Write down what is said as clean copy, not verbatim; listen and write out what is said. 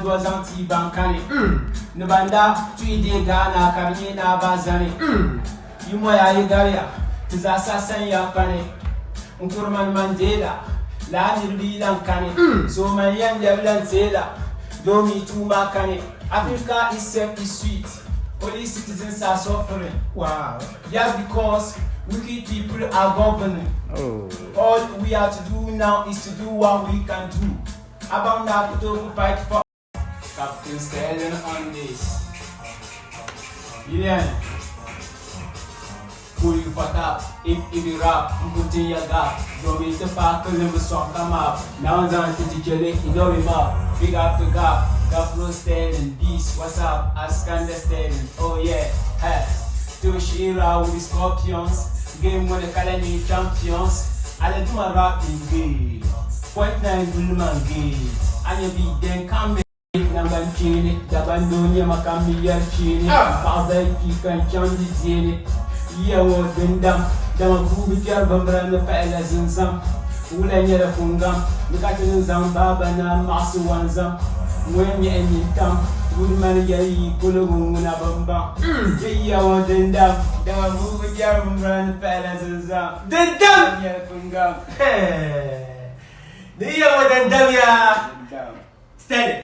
was anti-bankani. Nubanda, 3 day Ghana, Karina Bazani. You moya Igaria, Tizasa Yapani, Unkurman Mandela, Lani Bilan Kani, so my young devil Zela, Domi Tumbakani. Africa is simply sweet. Only citizens are suffering. Wow. Just because wicked people are governing. All we have to do now is to do what we can do. About now to fight for Captain Sterling on this. Yeah. Pull you fuck up, if you rap, you put in your gap. Don't be the park, the song come up. Now I'm down to the jelly, you know him up. Big up the gap, Gafro Sterling, beast, what's up? Askander Sterling, oh yeah, hey. To Shira with the Scorpions, game with the Academy champions. I do my rap in gay. Point 9 Bullman gay. And you be then come. Number Chini, Dabandonia Macami Chini, Father, you can change it. Yeah, what been done. Don't prove your bumper and the fellas in some. Ulanya Fungam, look at the Zambaba and Masu Wanzam. When you end come, good man, Yay, Kuluguna Bamba. Yeah, what been done. Don't move your bumper and the fellas in some. Then down, Fungam. The year what then done, yeah. Steady.